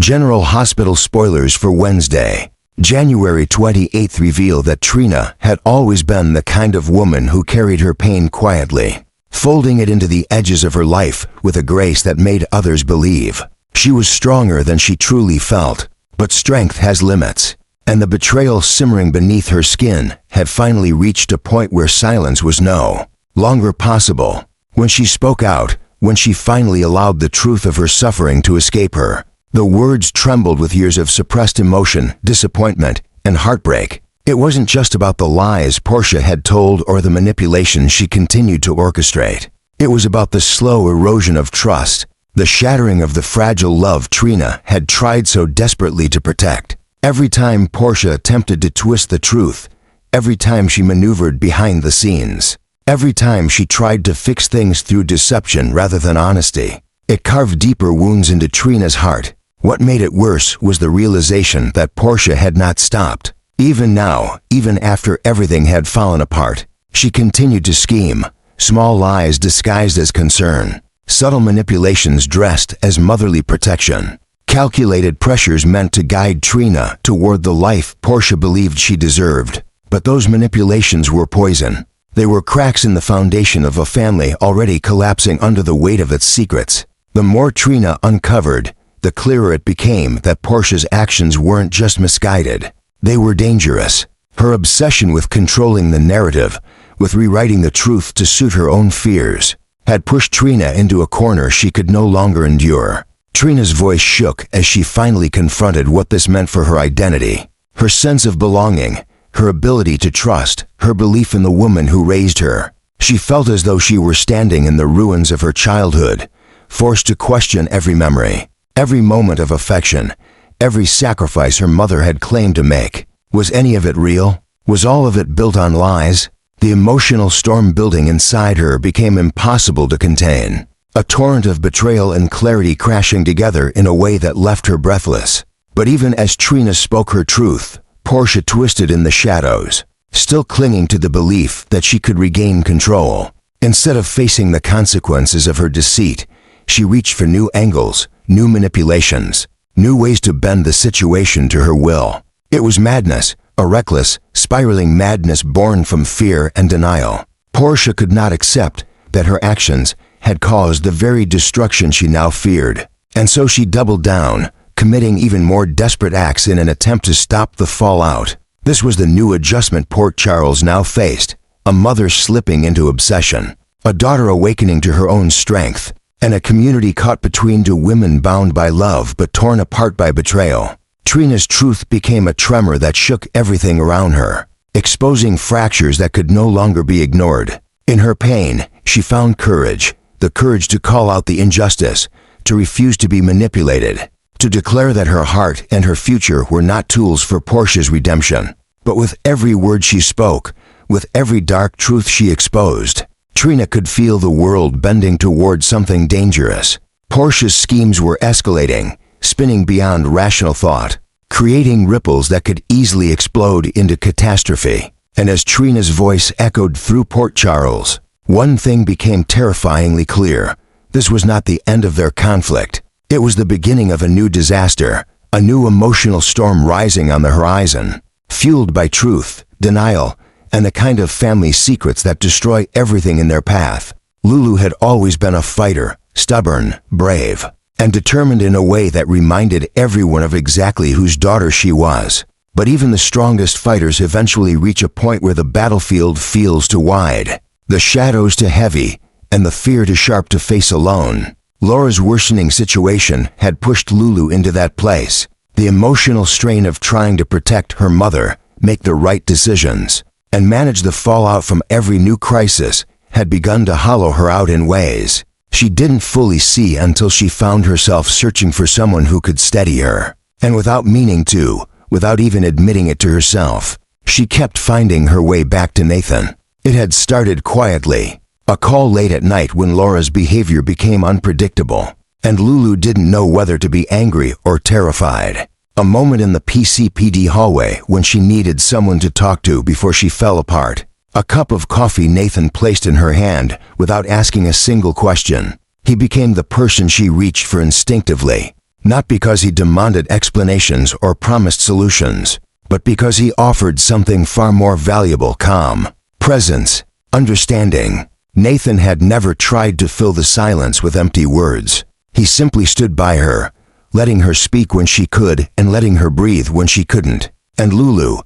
General Hospital spoilers for Wednesday, January 28th reveal that Trina had always been the kind of woman who carried her pain quietly, folding it into the edges of her life with a grace that made others believe. She was stronger than she truly felt, but strength has limits, and the betrayal simmering beneath her skin had finally reached a point where silence was no longer possible. When she spoke out, when she finally allowed the truth of her suffering to escape her, the words trembled with years of suppressed emotion, disappointment, and heartbreak. It wasn't just about the lies Portia had told or the manipulation she continued to orchestrate. It was about the slow erosion of trust, the shattering of the fragile love Trina had tried so desperately to protect. Every time Portia attempted to twist the truth, every time she maneuvered behind the scenes, every time she tried to fix things through deception rather than honesty, it carved deeper wounds into Trina's heart. What made it worse was the realization that Portia had not stopped. Even now, even after everything had fallen apart, she continued to scheme, small lies disguised as concern, subtle manipulations dressed as motherly protection, calculated pressures meant to guide Trina toward the life Portia believed she deserved. But those manipulations were poison. They were cracks in the foundation of a family already collapsing under the weight of its secrets. The more Trina uncovered, the clearer it became that Portia's actions weren't just misguided. They were dangerous. Her obsession with controlling the narrative, with rewriting the truth to suit her own fears, had pushed Trina into a corner she could no longer endure. Trina's voice shook as she finally confronted what this meant for her identity, her sense of belonging, her ability to trust, her belief in the woman who raised her. She felt as though she were standing in the ruins of her childhood, forced to question every memory, every moment of affection, every sacrifice her mother had claimed to make. Was any of it real? Was all of it built on lies? The emotional storm building inside her became impossible to contain, a torrent of betrayal and clarity crashing together in a way that left her breathless. But even as Trina spoke her truth, Portia twisted in the shadows, still clinging to the belief that she could regain control. Instead of facing the consequences of her deceit, she reached for new angles, new manipulations, new ways to bend the situation to her will. It was madness, a reckless, spiraling madness born from fear and denial. Portia could not accept that her actions had caused the very destruction she now feared, and so she doubled down, committing even more desperate acts in an attempt to stop the fallout. This was the new adjustment Port Charles now faced, a mother slipping into obsession, a daughter awakening to her own strength, and a community caught between two women bound by love but torn apart by betrayal. Trina's truth became a tremor that shook everything around her, exposing fractures that could no longer be ignored. In her pain, she found courage, the courage to call out the injustice, to refuse to be manipulated, to declare that her heart and her future were not tools for Portia's redemption. But with every word she spoke, with every dark truth she exposed, Trina could feel the world bending toward something dangerous. Portia's schemes were escalating, spinning beyond rational thought, creating ripples that could easily explode into catastrophe. And as Trina's voice echoed through Port Charles, one thing became terrifyingly clear. This was not the end of their conflict. It was the beginning of a new disaster, a new emotional storm rising on the horizon, fueled by truth, denial, and the kind of family secrets that destroy everything in their path. Lulu had always been a fighter, stubborn, brave, and determined in a way that reminded everyone of exactly whose daughter she was. But even the strongest fighters eventually reach a point where the battlefield feels too wide, the shadows too heavy, and the fear too sharp to face alone. Laura's worsening situation had pushed Lulu into that place, the emotional strain of trying to protect her mother, make the right decisions, and manage the fallout from every new crisis had begun to hollow her out in ways she didn't fully see until she found herself searching for someone who could steady her. And without meaning to, without even admitting it to herself, she kept finding her way back to Nathan. It had started quietly, a call late at night when Laura's behavior became unpredictable, and Lulu didn't know whether to be angry or terrified. A moment in the PCPD hallway when she needed someone to talk to before she fell apart. A cup of coffee Nathan placed in her hand without asking a single question. He became the person she reached for instinctively, Not because he demanded explanations or promised solutions, but because he offered something far more valuable: calm, presence, understanding. Nathan had never tried to fill the silence with empty words. He simply stood by her, letting her speak when she could and letting her breathe when she couldn't. And Lulu,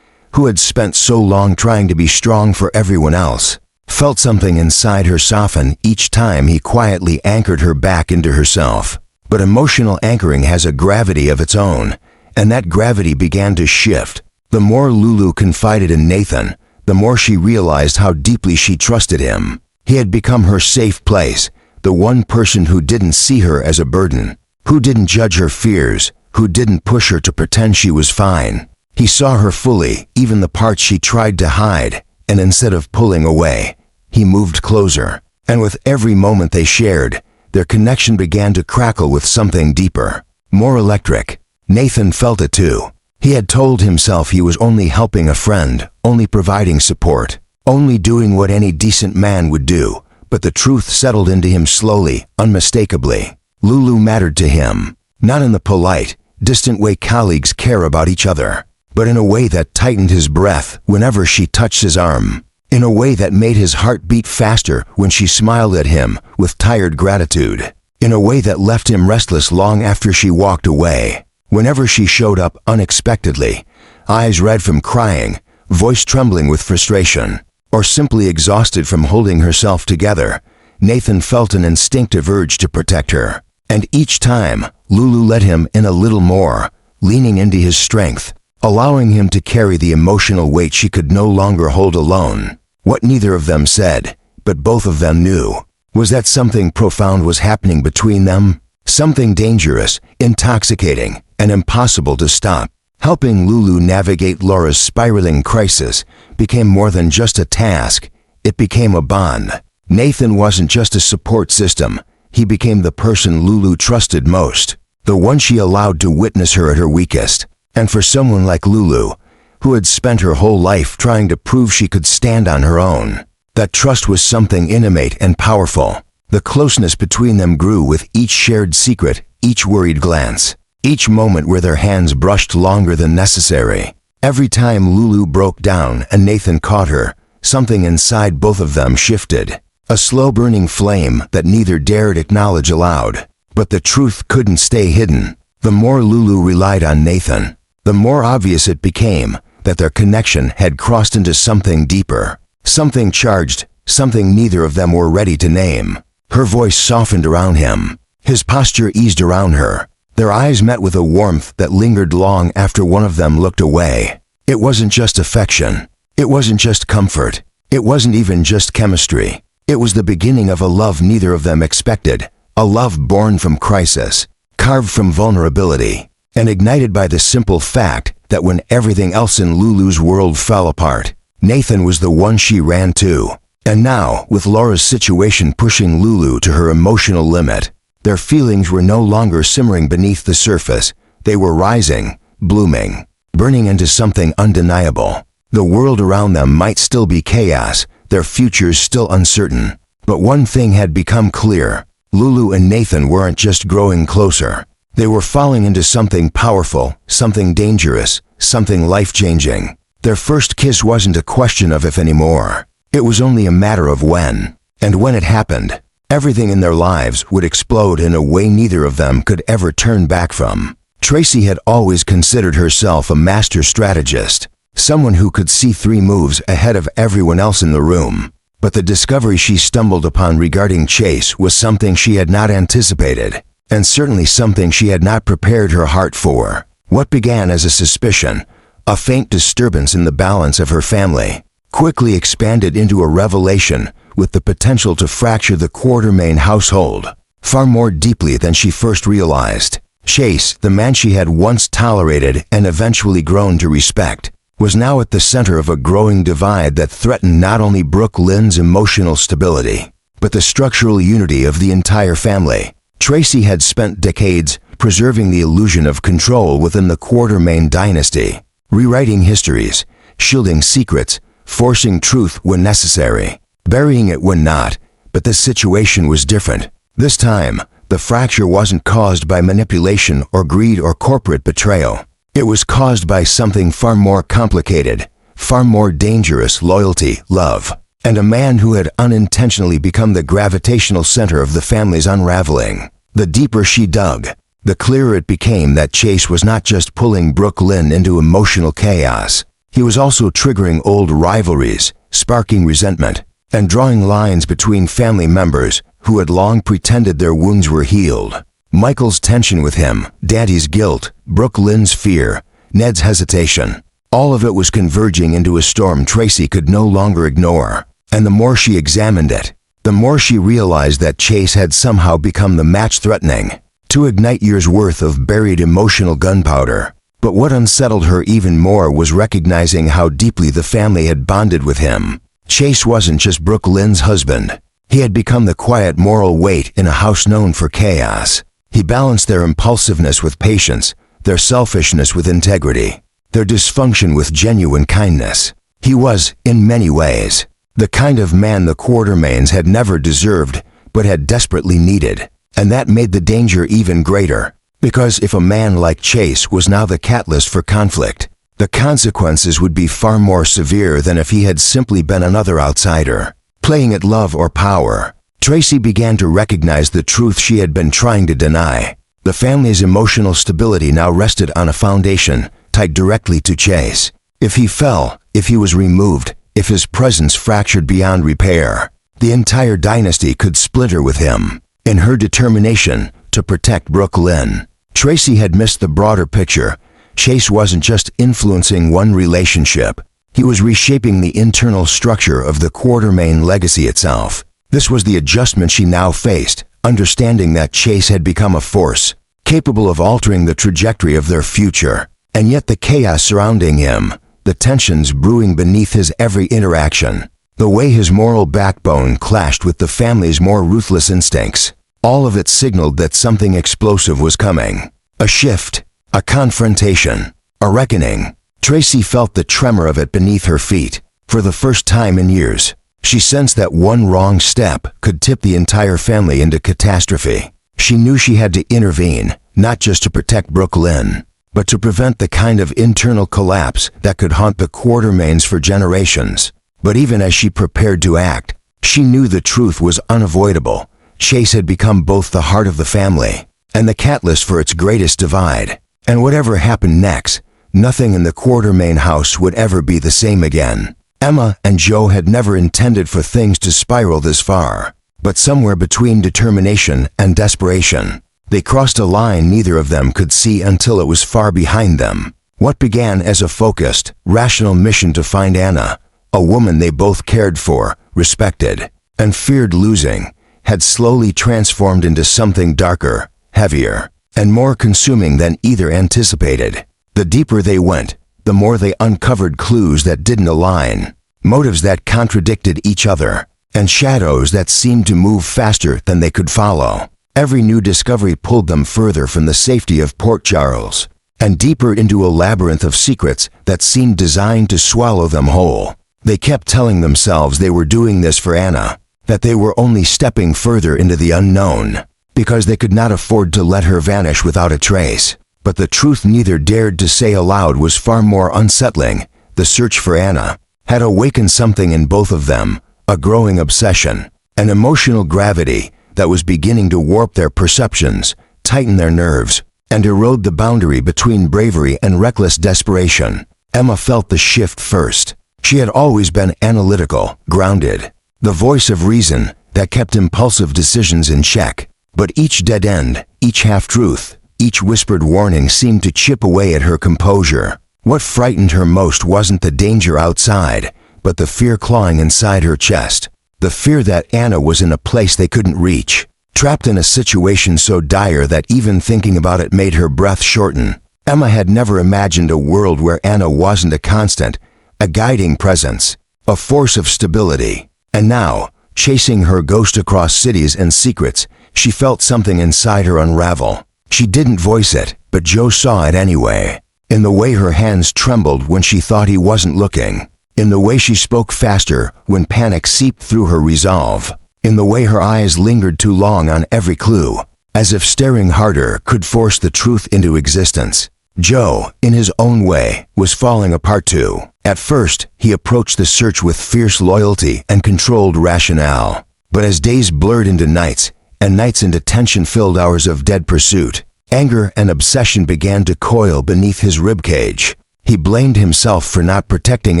who had spent so long trying to be strong for everyone else, felt something inside her soften each time he quietly anchored her back into herself. But emotional anchoring has a gravity of its own, and that gravity began to shift. The more Lulu confided in Nathan, the more she realized how deeply she trusted him. He had become her safe place, the one person who didn't see her as a burden, who didn't judge her fears, who didn't push her to pretend she was fine. He saw her fully, even the parts she tried to hide, and instead of pulling away, he moved closer. And with every moment they shared, their connection began to crackle with something deeper, more electric. Nathan felt it too. He had told himself he was only helping a friend, only providing support, only doing what any decent man would do, but the truth settled into him slowly, unmistakably. Lulu mattered to him, not in the polite, distant way colleagues care about each other, but in a way that tightened his breath whenever she touched his arm, in a way that made his heart beat faster when she smiled at him with tired gratitude, in a way that left him restless long after she walked away. Whenever she showed up unexpectedly, eyes red from crying, voice trembling with frustration, or simply exhausted from holding herself together, Nathan felt an instinctive urge to protect her. And each time, Lulu let him in a little more, leaning into his strength, allowing him to carry the emotional weight she could no longer hold alone. What neither of them said, but both of them knew, was that something profound was happening between them, something dangerous, intoxicating, and impossible to stop. Helping Lulu navigate Laura's spiraling crisis became more than just a task, it became a bond. Nathan wasn't just a support system, he became the person Lulu trusted most, the one she allowed to witness her at her weakest. And for someone like Lulu, who had spent her whole life trying to prove she could stand on her own, that trust was something intimate and powerful. The closeness between them grew with each shared secret, each worried glance, each moment where their hands brushed longer than necessary. Every time Lulu broke down and Nathan caught her, something inside both of them shifted. A slow-burning flame that neither dared acknowledge aloud. But the truth couldn't stay hidden. The more Lulu relied on Nathan, the more obvious it became that their connection had crossed into something deeper, something charged, something neither of them were ready to name. Her voice softened around him. His posture eased around her. Their eyes met with a warmth that lingered long after one of them looked away. It wasn't just affection. It wasn't just comfort. It wasn't even just chemistry. It was the beginning of a love neither of them expected, a love born from crisis, carved from vulnerability, and ignited by the simple fact that when everything else in Lulu's world fell apart, Nathan was the one she ran to. And now, with Laura's situation pushing Lulu to her emotional limit, their feelings were no longer simmering beneath the surface. They were rising, blooming, burning into something undeniable. The world around them might still be chaos, their futures still uncertain. But one thing had become clear. Lulu and Nathan weren't just growing closer. They were falling into something powerful, something dangerous, something life-changing. Their first kiss wasn't a question of if anymore. It was only a matter of when. And when it happened, everything in their lives would explode in a way neither of them could ever turn back from. Tracy had always considered herself a master strategist, someone who could see 3 moves ahead of everyone else in the room. But the discovery she stumbled upon regarding Chase was something she had not anticipated, and certainly something she had not prepared her heart for. What began as a suspicion, a faint disturbance in the balance of her family, quickly expanded into a revelation with the potential to fracture the Quartermain household, far more deeply than she first realized. Chase, the man she had once tolerated and eventually grown to respect, was now at the center of a growing divide that threatened not only Brooke Lynn's emotional stability, but the structural unity of the entire family. Tracy had spent decades preserving the illusion of control within the Quartermain dynasty, rewriting histories, shielding secrets, forcing truth when necessary, burying it when not. But this situation was different. This time, The fracture wasn't caused by manipulation or greed or corporate betrayal. It was caused by something far more complicated, far more dangerous: loyalty, love, and a man who had unintentionally become the gravitational center of the family's unraveling. The deeper she dug, the clearer it became that Chase was not just pulling Brooke Lynn into emotional chaos. He was also triggering old rivalries, sparking resentment, and drawing lines between family members who had long pretended their wounds were healed. Michael's tension with him, Daddy's guilt, Brooke Lynn's fear, Ned's hesitation, all of it was converging into a storm Tracy could no longer ignore. And the more she examined it, the more she realized that Chase had somehow become the match threatening to ignite years' worth of buried emotional gunpowder. But what unsettled her even more was recognizing how deeply the family had bonded with him. Chase wasn't just Brooke Lynn's husband. He had become the quiet moral weight in a house known for chaos. He balanced their impulsiveness with patience, their selfishness with integrity, their dysfunction with genuine kindness. He was, in many ways, the kind of man the Quartermains had never deserved, but had desperately needed. And that made the danger even greater, because if a man like Chase was now the catalyst for conflict, the consequences would be far more severe than if he had simply been another outsider, playing at love or power. Tracy began to recognize the truth she had been trying to deny. The family's emotional stability now rested on a foundation tied directly to Chase. If he fell, if he was removed, if his presence fractured beyond repair, the entire dynasty could splinter with him. In her determination to protect Brooke Lynn, Tracy had missed the broader picture. Chase wasn't just influencing one relationship. He was reshaping the internal structure of the Quartermain legacy itself. This was the adjustment she now faced, understanding that Chase had become a force capable of altering the trajectory of their future. And yet the chaos surrounding him, the tensions brewing beneath his every interaction, the way his moral backbone clashed with the family's more ruthless instincts, all of it signaled that something explosive was coming. A shift, a confrontation, a reckoning. Tracy felt the tremor of it beneath her feet. For the first time in years, she sensed that one wrong step could tip the entire family into catastrophe. She knew she had to intervene, not just to protect Brooke Lynn, but to prevent the kind of internal collapse that could haunt the Quartermains for generations. But even as she prepared to act, she knew the truth was unavoidable. Chase had become both the heart of the family and the catalyst for its greatest divide. And whatever happened next, nothing in the Quartermain house would ever be the same again. Emma and Joe had never intended for things to spiral this far, but somewhere between determination and desperation, they crossed a line neither of them could see until it was far behind them. What began as a focused, rational mission to find Anna, a woman they both cared for, respected, and feared losing, had slowly transformed into something darker, heavier, and more consuming than either anticipated. The deeper they went, the more they uncovered clues that didn't align, motives that contradicted each other, and shadows that seemed to move faster than they could follow. Every new discovery pulled them further from the safety of Port Charles, and deeper into a labyrinth of secrets that seemed designed to swallow them whole. They kept telling themselves they were doing this for Anna, that they were only stepping further into the unknown, because they could not afford to let her vanish without a trace. But the truth neither dared to say aloud was far more unsettling. The search for Anna had awakened something in both of them, a growing obsession, an emotional gravity that was beginning to warp their perceptions, tighten their nerves, and erode the boundary between bravery and reckless desperation. Emma felt the shift first. She had always been analytical, grounded, the voice of reason that kept impulsive decisions in check. But each dead end, each half-truth, each whispered warning seemed to chip away at her composure. What frightened her most wasn't the danger outside, but the fear clawing inside her chest. The fear that Anna was in a place they couldn't reach, trapped in a situation so dire that even thinking about it made her breath shorten. Emma had never imagined a world where Anna wasn't a constant, a guiding presence, a force of stability. And now, chasing her ghost across cities and secrets, she felt something inside her unravel. She didn't voice it, but Joe saw it anyway. In the way her hands trembled when she thought he wasn't looking. In the way she spoke faster when panic seeped through her resolve. In the way her eyes lingered too long on every clue. as if staring harder could force the truth into existence. Joe, in his own way, was falling apart too. At first, he approached the search with fierce loyalty and controlled rationale. But as days blurred into nights, and nights into tension-filled hours of dead pursuit, anger and obsession began to coil beneath his ribcage. He blamed himself for not protecting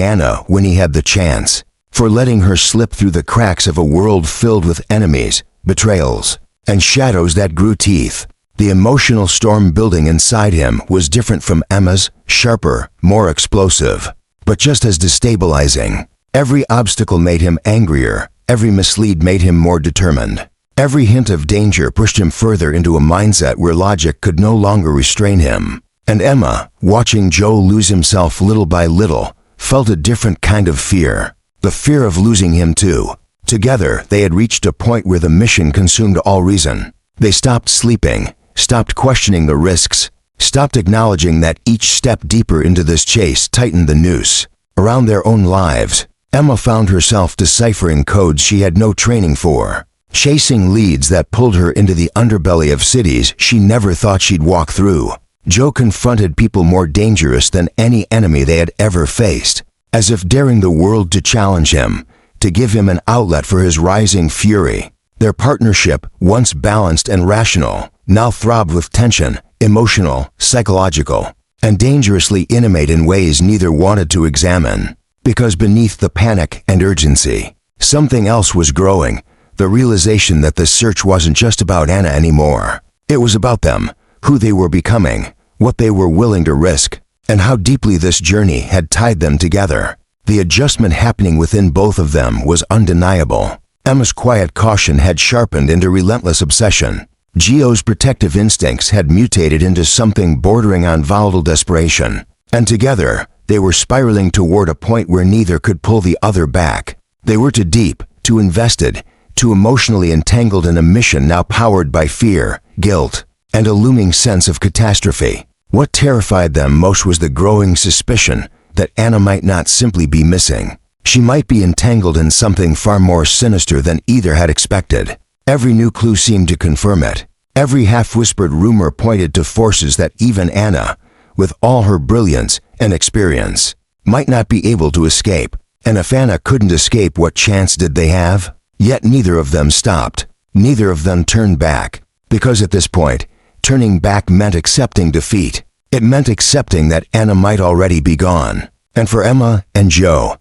Anna when he had the chance, for letting her slip through the cracks of a world filled with enemies, betrayals, and shadows that grew teeth. The emotional storm building inside him was different from Emma's, sharper, more explosive, but just as destabilizing. Every obstacle made him angrier, every mislead made him more determined. Every hint of danger pushed him further into a mindset where logic could no longer restrain him. And Emma, watching Joe lose himself little by little, felt a different kind of fear. The fear of losing him too. Together, they had reached a point where the mission consumed all reason. They stopped sleeping, stopped questioning the risks, stopped acknowledging that each step deeper into this chase tightened the noose around their own lives. Emma found herself deciphering codes she had no training for, chasing leads that pulled her into the underbelly of cities she never thought she'd walk through. Joe confronted people more dangerous than any enemy they had ever faced, as if daring the world to challenge him, to give him an outlet for his rising fury. Their partnership, once balanced and rational, now throbbed with tension, emotional, psychological, and dangerously intimate in ways neither wanted to examine. Because beneath the panic and urgency, something else was growing, the realization that the search wasn't just about Anna anymore. It was about them, who they were becoming, what they were willing to risk, and how deeply this journey had tied them together. The adjustment happening within both of them was undeniable. Emma's quiet caution had sharpened into relentless obsession. Gio's protective instincts had mutated into something bordering on volatile desperation. And together, they were spiraling toward a point where neither could pull the other back. They were too deep, too invested, too emotionally entangled in a mission now powered by fear, guilt, and a looming sense of catastrophe. What terrified them most was the growing suspicion that Anna might not simply be missing. She might be entangled in something far more sinister than either had expected. Every new clue seemed to confirm it. Every half-whispered rumor pointed to forces that even Anna, with all her brilliance and experience, might not be able to escape. And if Anna couldn't escape, what chance did they have? Yet neither of them stopped. Neither of them turned back. Because at this point, turning back meant accepting defeat. It meant accepting that Anna might already be gone. And for Emma and Joe,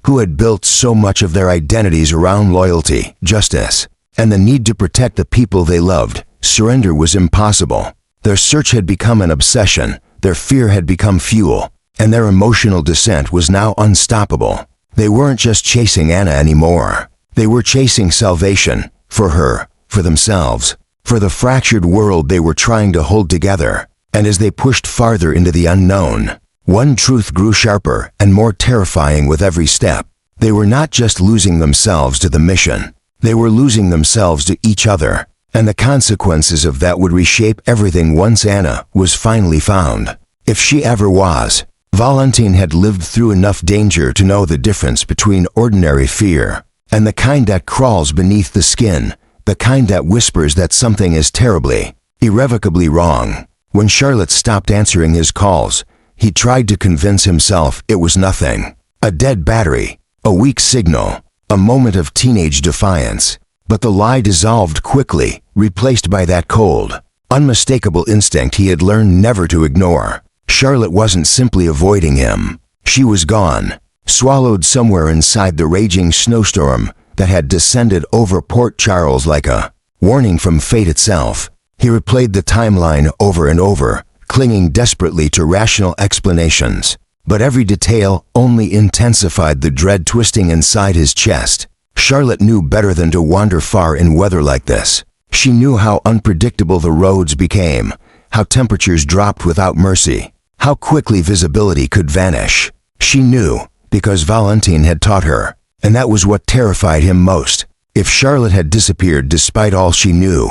who had built so much of their identities around loyalty, justice, and the need to protect the people they loved, surrender was impossible. Their search had become an obsession, their fear had become fuel, and their emotional descent was now unstoppable. They weren't just chasing Anna anymore. They were chasing salvation, for her, for themselves, for the fractured world they were trying to hold together. And as they pushed farther into the unknown, one truth grew sharper and more terrifying with every step. They were not just losing themselves to the mission. They were losing themselves to each other, and the consequences of that would reshape everything once Anna was finally found. If she ever was. Valentine had lived through enough danger to know the difference between ordinary fear and the kind that crawls beneath the skin, the kind that whispers that something is terribly, irrevocably wrong. When Charlotte stopped answering his calls, he tried to convince himself it was nothing. A dead battery, a weak signal, a moment of teenage defiance. But the lie dissolved quickly, replaced by that cold, unmistakable instinct he had learned never to ignore. Charlotte wasn't simply avoiding him. She was gone, swallowed somewhere inside the raging snowstorm that had descended over Port Charles like a warning from fate itself. He replayed the timeline over and over, clinging desperately to rational explanations. But every detail only intensified the dread twisting inside his chest. Charlotte knew better than to wander far in weather like this. She knew how unpredictable the roads became, how temperatures dropped without mercy, how quickly visibility could vanish. She knew, because Valentine had taught her, and that was what terrified him most. If Charlotte had disappeared despite all she knew,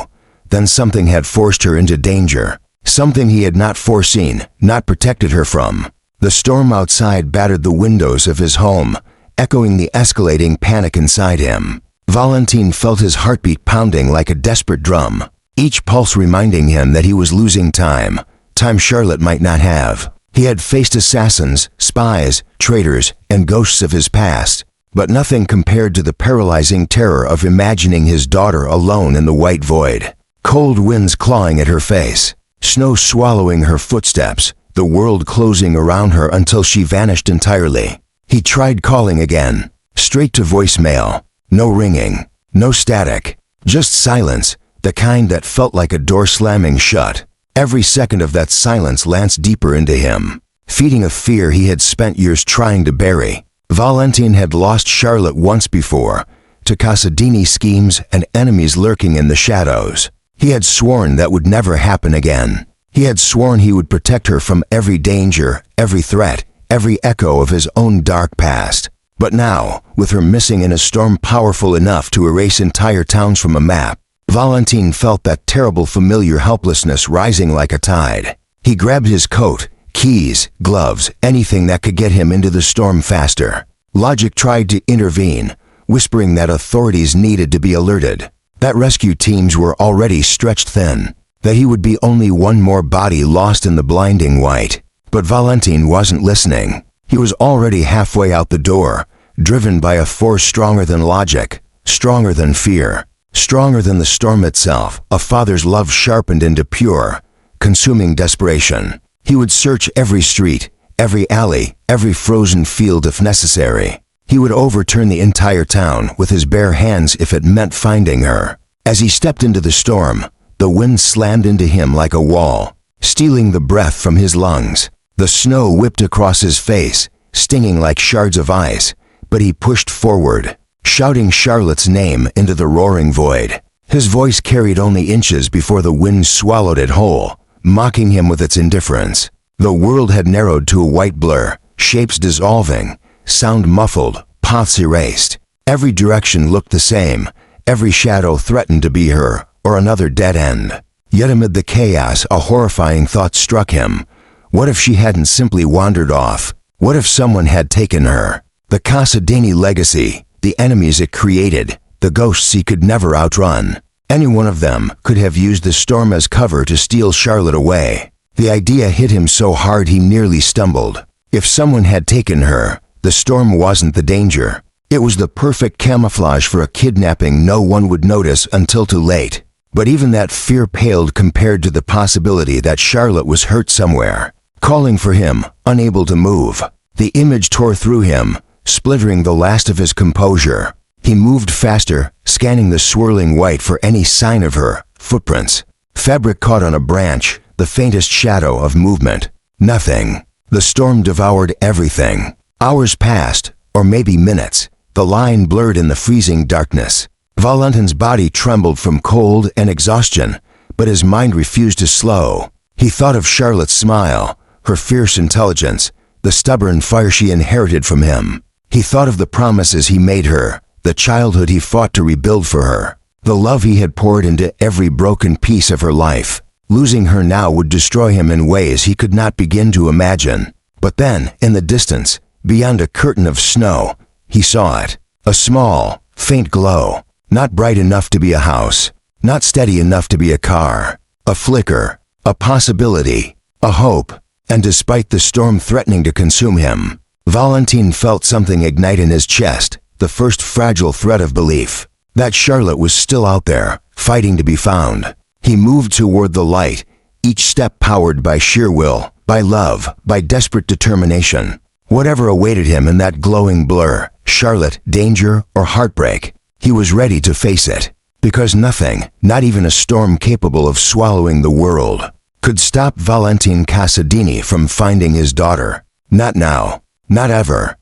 then something had forced her into danger, something he had not foreseen, not protected her from. The storm outside battered the windows of his home, echoing the escalating panic inside him. Valentine felt his heartbeat pounding like a desperate drum. each pulse reminding him that he was losing time, time Charlotte might not have. He had faced assassins, spies, traitors, and ghosts of his past, but nothing compared to the paralyzing terror of imagining his daughter alone in the white void. Cold winds clawing at her face, snow swallowing her footsteps, the world closing around her until she vanished entirely. He tried calling again, straight to voicemail. No ringing, no static, just silence, the kind that felt like a door slamming shut. Every second of that silence lanced deeper into him, feeding a fear he had spent years trying to bury. Valentin had lost Charlotte once before, to Casadini schemes and enemies lurking in the shadows. He had sworn that would never happen again. He had sworn he would protect her from every danger, every threat, every echo of his own dark past. But now, with her missing in a storm powerful enough to erase entire towns from a map, Valentin felt that terrible familiar helplessness rising like a tide. He grabbed his coat, keys, gloves, anything that could get him into the storm faster. Logic tried to intervene, whispering that authorities needed to be alerted, that rescue teams were already stretched thin, that he would be only one more body lost in the blinding white. But Valentin wasn't listening. He was already halfway out the door, driven by a force stronger than logic, stronger than fear, stronger than the storm itself, a father's love sharpened into pure, consuming desperation. He would search every street, every alley, every frozen field if necessary. He would overturn the entire town with his bare hands if it meant finding her. As he stepped into the storm, the wind slammed into him like a wall, stealing the breath from his lungs. The snow whipped across his face, stinging like shards of ice, but he pushed forward, shouting Charlotte's name into the roaring void. His voice carried only inches before the wind swallowed it whole, mocking him with its indifference. The world had narrowed to a white blur, shapes dissolving, sound muffled, paths erased. Every direction looked the same, every shadow threatened to be her, or another dead end. Yet amid the chaos, a horrifying thought struck him. What if she hadn't simply wandered off? What if someone had taken her? The Casadini legacy, the enemies it created, the ghosts he could never outrun. Any one of them could have used the storm as cover to steal Charlotte away. The idea hit him so hard he nearly stumbled. If someone had taken her, the storm wasn't the danger. It was the perfect camouflage for a kidnapping no one would notice until too late. But even that fear paled compared to the possibility that Charlotte was hurt somewhere, calling for him, unable to move. The image tore through him, splintering the last of his composure. He moved faster, scanning the swirling white for any sign of her, footprints. Fabric caught on a branch, the faintest shadow of movement. Nothing. The storm devoured everything. Hours passed, or maybe minutes. The line blurred in the freezing darkness. Valentin's body trembled from cold and exhaustion, but his mind refused to slow. He thought of Charlotte's smile, her fierce intelligence, the stubborn fire she inherited from him. He thought of the promises he made her, the childhood he fought to rebuild for her, the love he had poured into every broken piece of her life. Losing her now would destroy him in ways he could not begin to imagine. But then, in the distance, beyond a curtain of snow, he saw it. A small, faint glow. Not bright enough to be a house, not steady enough to be a car. A flicker, a possibility, a hope. And despite the storm threatening to consume him, Valentin felt something ignite in his chest, the first fragile thread of belief. That Charlotte was still out there, fighting to be found. He moved toward the light, each step powered by sheer will, by love, by desperate determination. Whatever awaited him in that glowing blur, Charlotte, danger, or heartbreak, he was ready to face it, because nothing, not even a storm capable of swallowing the world, could stop Valentin Casadini from finding his daughter. Not now, not ever.